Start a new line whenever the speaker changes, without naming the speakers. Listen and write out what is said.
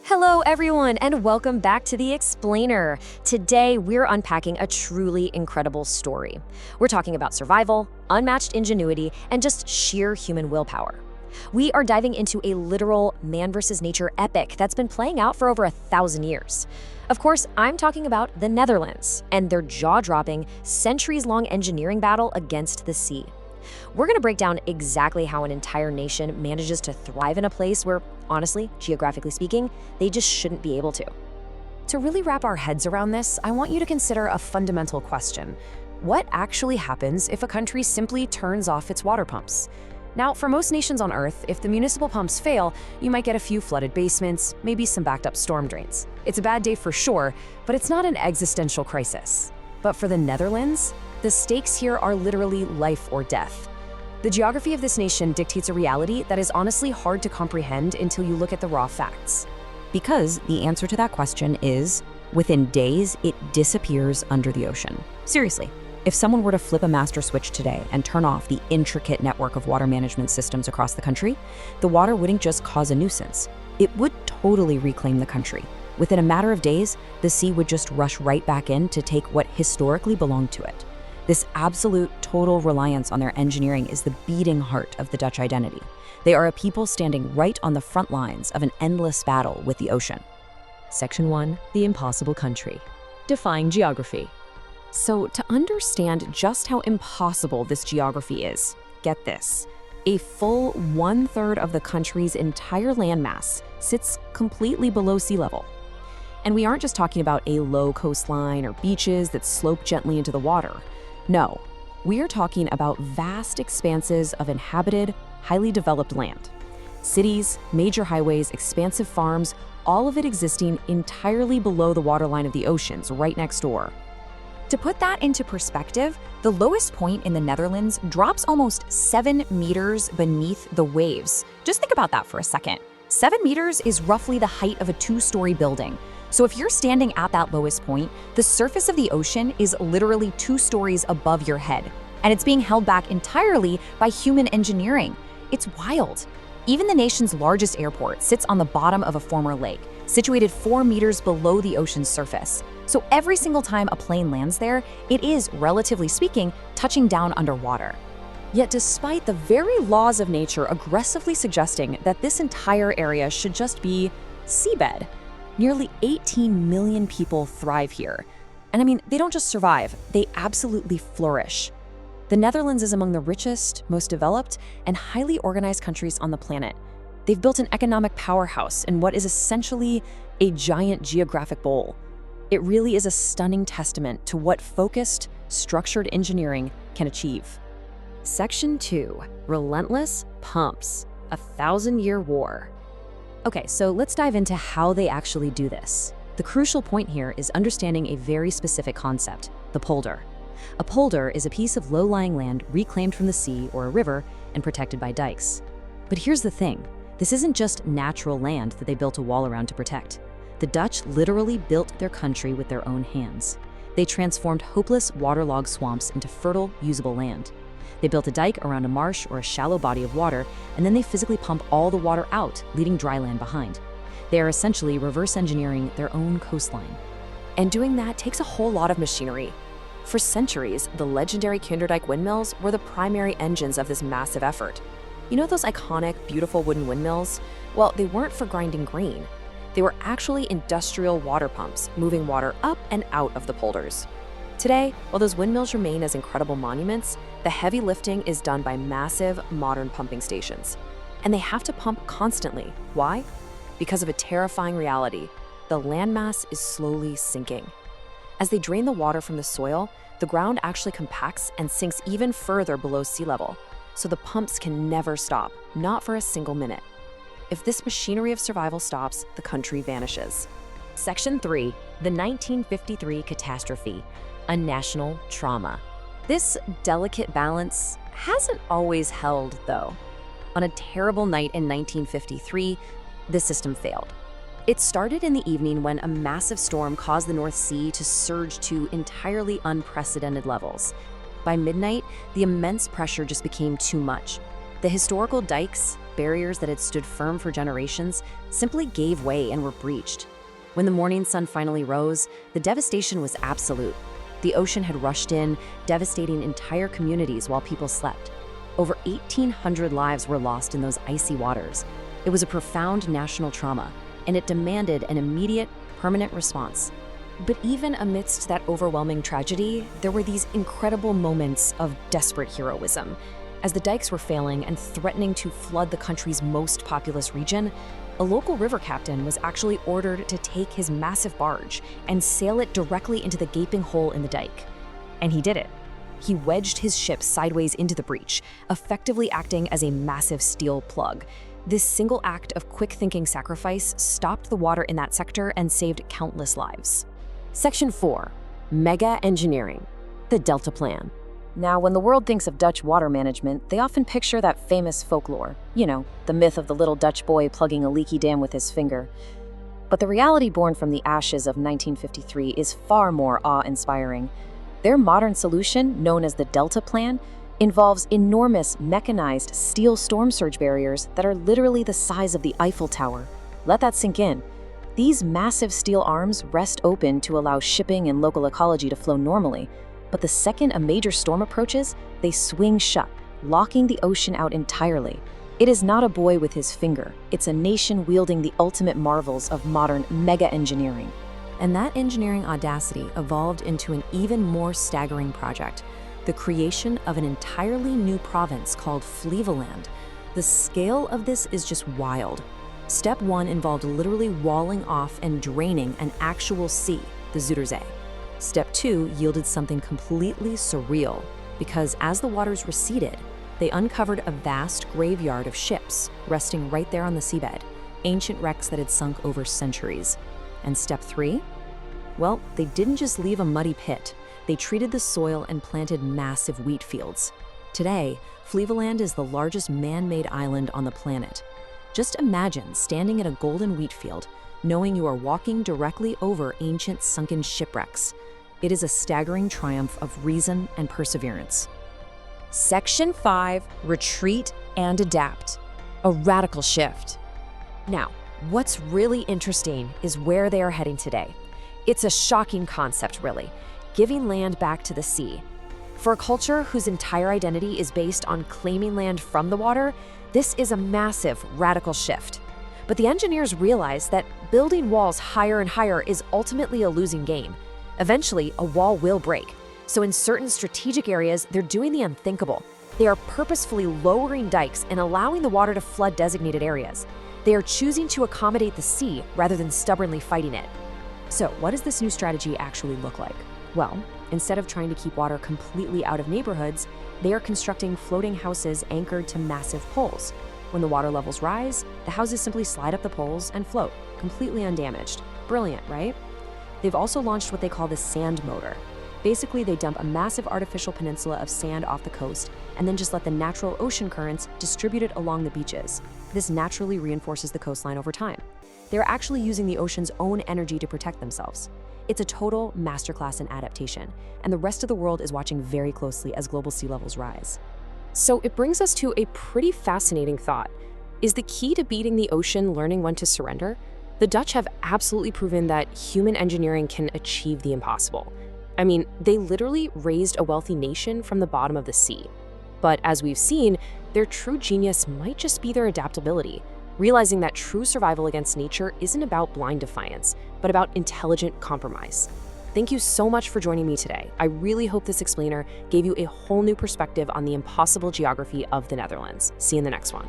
Hello, everyone, and welcome back to The Explainer. Today, we're unpacking a truly incredible story. We're talking about survival, unmatched ingenuity, and just sheer human willpower. We are diving into a literal man versus nature epic that's been playing out for over 1,000 years. Of course, I'm talking about the Netherlands and their jaw-dropping, centuries-long engineering battle against the sea. We're going to break down exactly how an entire nation manages to thrive in a place where, honestly, geographically speaking, they just shouldn't be able to.
To really wrap our heads around this, I want you to consider a fundamental question. What actually happens if a country simply turns off its water pumps? Now, for most nations on Earth, if the municipal pumps fail, you might get a few flooded basements, maybe some backed up storm drains. It's a bad day for sure, but it's not an existential crisis. But for the Netherlands, the stakes here are literally life or death. The geography of this nation dictates a reality that is honestly hard to comprehend until you look at the raw facts. Because the answer to that question is, within days, it disappears under the ocean. Seriously, if someone were to flip a master switch today and turn off the intricate network of water management systems across the country, the water wouldn't just cause a nuisance. It would totally reclaim the country. Within a matter of days, the sea would just rush right back in to take what historically belonged to it. This absolute, total reliance on their engineering is the beating heart of the Dutch identity. They are a people standing right on the front lines of an endless battle with the ocean.
Section 1, the impossible country. Defying geography.
So to understand just how impossible this geography is, get this. A full 1/3 of the country's entire landmass sits completely below sea level. And we aren't just talking about a low coastline or beaches that slope gently into the water. No, we are talking about vast expanses of inhabited, highly developed land. Cities, major highways, expansive farms, all of it existing entirely below the waterline of the oceans right next door. To put that into perspective, the lowest point in the Netherlands drops almost 7 meters beneath the waves. Just think about that for a second. 7 meters is roughly the height of a 2-story building. So if you're standing at that lowest point, the surface of the ocean is literally 2 stories above your head. And it's being held back entirely by human engineering. It's wild. Even the nation's largest airport sits on the bottom of a former lake, situated 4 meters below the ocean's surface. So every single time a plane lands there, it is, relatively speaking, touching down underwater. Yet despite the very laws of nature aggressively suggesting that this entire area should just be seabed, nearly 18 million people thrive here. And I mean, they don't just survive, they absolutely flourish. The Netherlands is among the richest, most developed, and highly organized countries on the planet. They've built an economic powerhouse in what is essentially a giant geographic bowl. It really is a stunning testament to what focused, structured engineering can achieve.
Section 2, relentless pumps, 1,000-year war. Okay, so let's dive into how they actually do this. The crucial point here is understanding a very specific concept, the polder. A polder is a piece of low-lying land reclaimed from the sea or a river and protected by dikes. But here's the thing, this isn't just natural land that they built a wall around to protect. The Dutch literally built their country with their own hands. They transformed hopeless waterlogged swamps into fertile, usable land. They built a dike around a marsh or a shallow body of water, and then they physically pump all the water out, leaving dry land behind. They are essentially reverse engineering their own coastline.
And doing that takes a whole lot of machinery. For centuries, the legendary Kinderdijk windmills were the primary engines of this massive effort. You know those iconic, beautiful wooden windmills? Well, they weren't for grinding grain. They were actually industrial water pumps, moving water up and out of the polders. Today, while those windmills remain as incredible monuments, the heavy lifting is done by massive, modern pumping stations. And they have to pump constantly. Why? Because of a terrifying reality. The landmass is slowly sinking. As they drain the water from the soil, the ground actually compacts and sinks even further below sea level. So the pumps can never stop, not for a single minute. If this machinery of survival stops, the country vanishes.
Section 3, the 1953 catastrophe, a national trauma. This delicate balance hasn't always held, though. On a terrible night in 1953, the system failed. It started in the evening when a massive storm caused the North Sea to surge to entirely unprecedented levels. By midnight, the immense pressure just became too much. The historical dikes, barriers that had stood firm for generations simply gave way and were breached. When the morning sun finally rose, the devastation was absolute. The ocean had rushed in, devastating entire communities while people slept. Over 1,800 lives were lost in those icy waters. It was a profound national trauma, and it demanded an immediate, permanent response. But even amidst that overwhelming tragedy, there were these incredible moments of desperate heroism. As the dikes were failing and threatening to flood the country's most populous region, a local river captain was actually ordered to take his massive barge and sail it directly into the gaping hole in the dike. And he did it. He wedged his ship sideways into the breach, effectively acting as a massive steel plug. This single act of quick-thinking sacrifice stopped the water in that sector and saved countless lives.
Section 4. Mega Engineering. The Delta Plan. Now, when the world thinks of Dutch water management, they often picture that famous folklore. You know, the myth of the little Dutch boy plugging a leaky dam with his finger. But the reality born from the ashes of 1953 is far more awe-inspiring. Their modern solution, known as the Delta Plan, involves enormous mechanized steel storm surge barriers that are literally the size of the Eiffel Tower. Let that sink in. These massive steel arms rest open to allow shipping and local ecology to flow normally. But the second a major storm approaches, they swing shut, locking the ocean out entirely. It is not a boy with his finger. It's a nation wielding the ultimate marvels of modern mega engineering.
And that engineering audacity evolved into an even more staggering project, the creation of an entirely new province called Flevoland. The scale of this is just wild. Step 1 involved literally walling off and draining an actual sea, the Zuiderzee. Step 2 yielded something completely surreal, because as the waters receded, they uncovered a vast graveyard of ships resting right there on the seabed, ancient wrecks that had sunk over centuries. And step 3? Well, they didn't just leave a muddy pit. They treated the soil and planted massive wheat fields. Today, Flevoland is the largest man-made island on the planet. Just imagine standing at a golden wheat field, knowing you are walking directly over ancient sunken shipwrecks. It is a staggering triumph of reason and perseverance.
Section 5. Retreat and Adapt. A radical shift. Now, what's really interesting is where they are heading today. It's a shocking concept, really, giving land back to the sea. For a culture whose entire identity is based on claiming land from the water, this is a massive, radical shift. But the engineers realize that building walls higher and higher is ultimately a losing game. Eventually, a wall will break. So in certain strategic areas, they're doing the unthinkable. They are purposefully lowering dikes and allowing the water to flood designated areas. They are choosing to accommodate the sea rather than stubbornly fighting it. So what does this new strategy actually look like? Well, instead of trying to keep water completely out of neighborhoods, they are constructing floating houses anchored to massive poles. When the water levels rise, the houses simply slide up the poles and float, completely undamaged. Brilliant, right? They've also launched what they call the sand motor. Basically, they dump a massive artificial peninsula of sand off the coast and then just let the natural ocean currents distribute it along the beaches. This naturally reinforces the coastline over time. They're actually using the ocean's own energy to protect themselves. It's a total masterclass in adaptation, and the rest of the world is watching very closely as global sea levels rise. So it brings us to a pretty fascinating thought. Is the key to beating the ocean learning when to surrender? The Dutch have absolutely proven that human engineering can achieve the impossible. I mean, they literally raised a wealthy nation from the bottom of the sea. But as we've seen, their true genius might just be their adaptability, realizing that true survival against nature isn't about blind defiance, but about intelligent compromise. Thank you so much for joining me today. I really hope this explainer gave you a whole new perspective on the impossible geography of the Netherlands. See you in the next one.